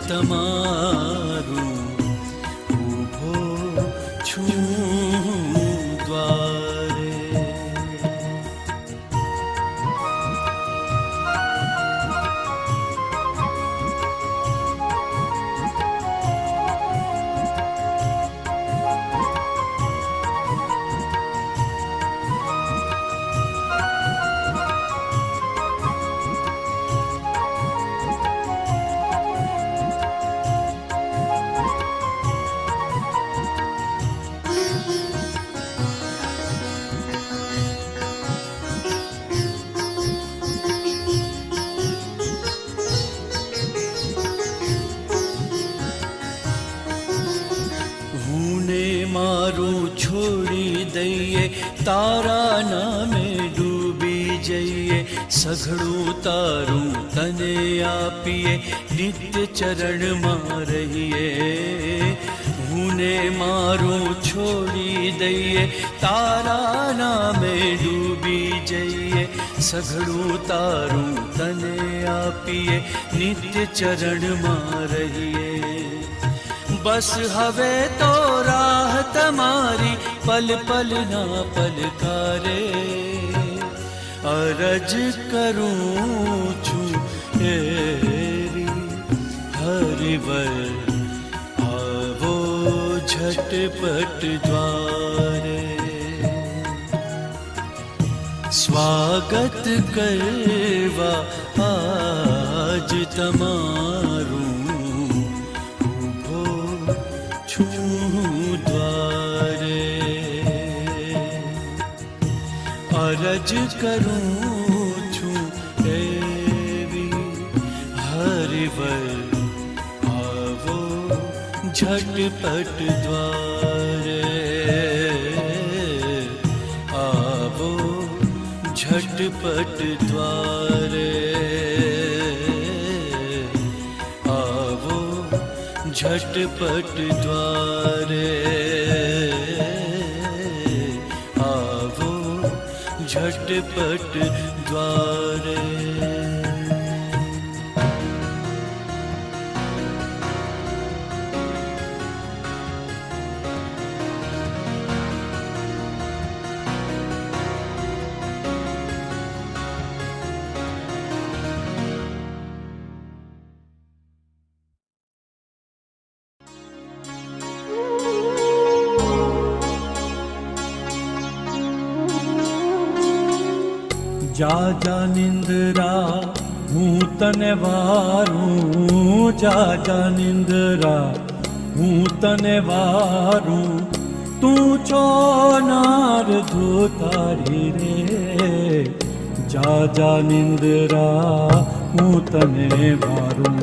તમારું ઊભો છું દ્વારે. મારું છોડી દઈએ, તારા નામે ડૂબી જઈએ, સઘળું તારું તને આપીએ, નિત્ય ચરણમાં રહીએ. હું ને મારું છોડી દઈએ, તારા નામે ડૂબી જઈએ, સઘળું તારું તને આપીએ, નિત્ય ચરણમાં રહીએ. બસ હવે તો રાહ તમારી પલ પલના પલકારે, અરજ કરું છું એરી હરિવર, આવો ઝટપટ દ્વારે. સ્વાગત કરવા આજ તમારું દ્વારે. અરજ કરું છું એવી હરિવર, આવો ઝટપટ દ્વારે, આવો ઝટપટ દ્વારે, આવો ઝટપટ દ્વારે, આવો ઝટપટ દ્વારે. જા જા નિંદ્રા હું તને વારું, જા જા નિંદ્રા હું તને વારું, તું છો નાર ધોતારી રે. જા જા નિંદ્રા હું તને વારું,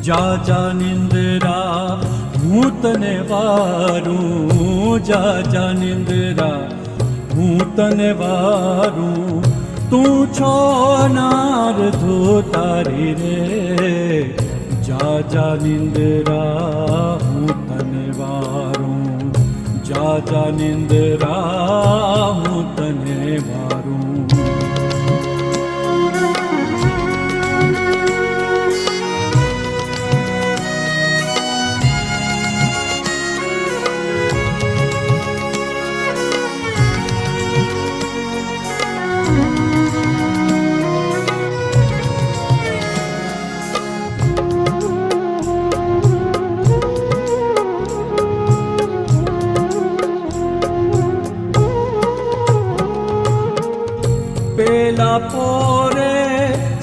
જા જા નિંદ્રા હું તને વારું, જા જા નિંદ્રા હું તને વારું, તું છો નાર ધોતારી રે. જા જા નિંદ્રા હું તને વારું, જા જા નિંદ્રા હું તને વારું. પેલા પોરે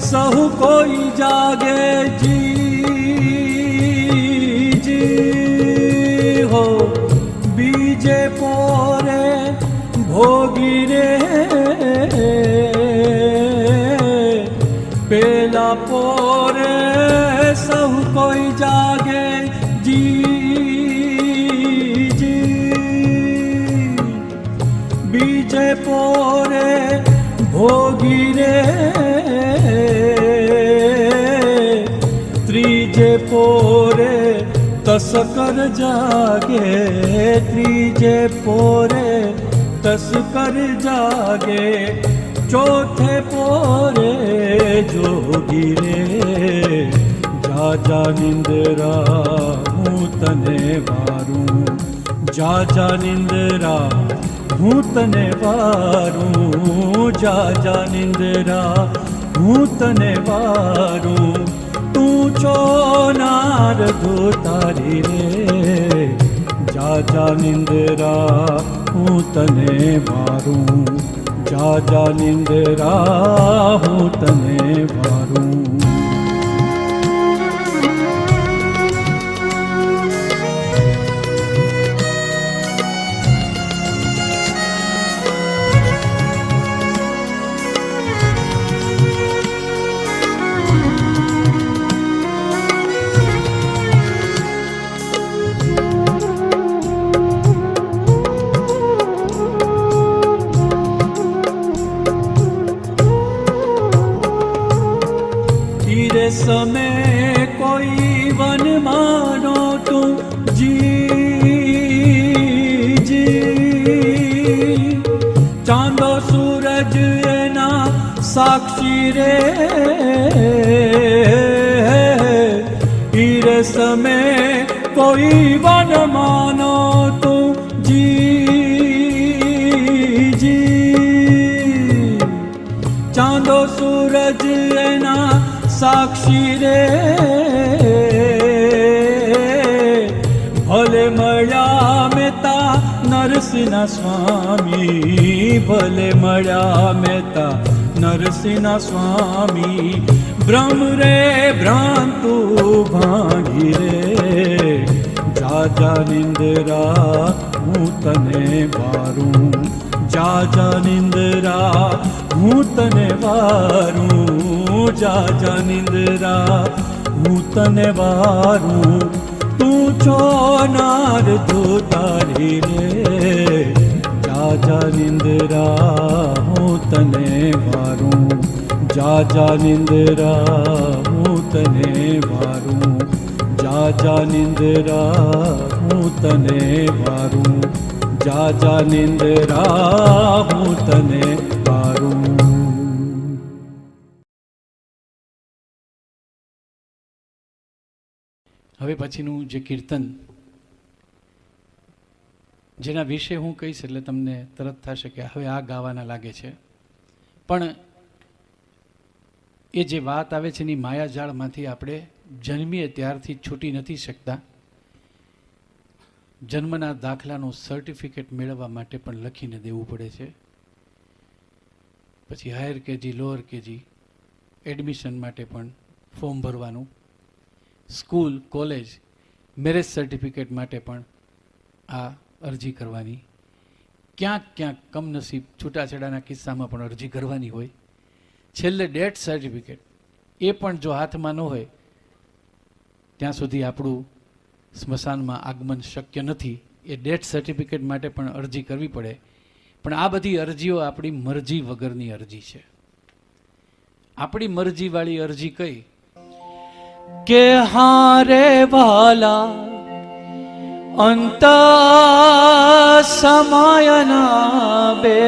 સહુ કોઈ જાગે જી જી હો, બીજે પોરે ભોગી રે. પેલા પોરે સહુ કોઈ જાગે જી જી, બીજે પોરે ભોગી રે. ત્રીજે પોરે તસ્કર જાગે, ત્રીજે પોરે તસ્કર જાગે, ચોથે પોરે જોગી રે. જા જા નિંદરા હું તને વારું, જા નિંદરા હું તને વારું, જા નિંદરા હું તને વારું. તું છો નારદો તારી રે, જા નિંદરા હું તને વારું, જા નિંદરા હું તને વારું. समय कोई वन मानो तुम जी जी, चांदो सूरज एना साक्षी रे, ईरे समय कोई वन मानो तुम जी जी, चांदो सूरज एना साक्षी रे, भले मळ्या मेता नरसिंह स्वामी, भले मळ्या मेता नरसिंह स्वामी. ब्रह्म रे भ्रांतु भांगी रे, જા નિંદરા હું તને વારું, જા નિંદરા હું તને વારું, જા નિંદરા હું તને વારું. તું છો નારદો તારી રે, જા નિંદરા હું તને વારું, જા નિંદરા હું તને વારું, જા નિંદરા હું તને વારું, જા નિંદરા હું તને વારું. હવે પછીનું જે કીર્તન જેના વિશે હું કહીશ એટલે તમને તરત થશે કે હવે આ ગાવાના લાગે છે, પણ એ જે વાત આવે છે એની માયાજાળમાંથી આપણે જન્મીએ ત્યારથી છૂટી નથી શકતા. જન્મના દાખલાનું સર્ટિફિકેટ મેળવવા માટે પણ લખીને દેવું પડે છે. પછી higher KG, lower KG admission માટે પણ ફોર્મ ભરવાનું, સ્કૂલ, કોલેજ, મેરેજ સર્ટિફિકેટ માટે પણ આ અરજી કરવાની, ક્યાંક ક્યાંક કમનસીબ છૂટાછેડાના કિસ્સામાં પણ અરજી કરવાની હોય. છેલ્લે ડેથ સર્ટિફિકેટ એ પણ જો હાથમાં ન હોય ત્યાં સુધી આપણું સ્મશાનમાં આગમન શક્ય નથી. એ ડેથ સર્ટિફિકેટ માટે પણ અરજી કરવી પડે. પણ આ બધી અરજીઓ આપણી મરજી વગરની અરજી છે. આપણી મરજીવાળી અરજી કઈ કે હારે વાલા અંત સમયના બે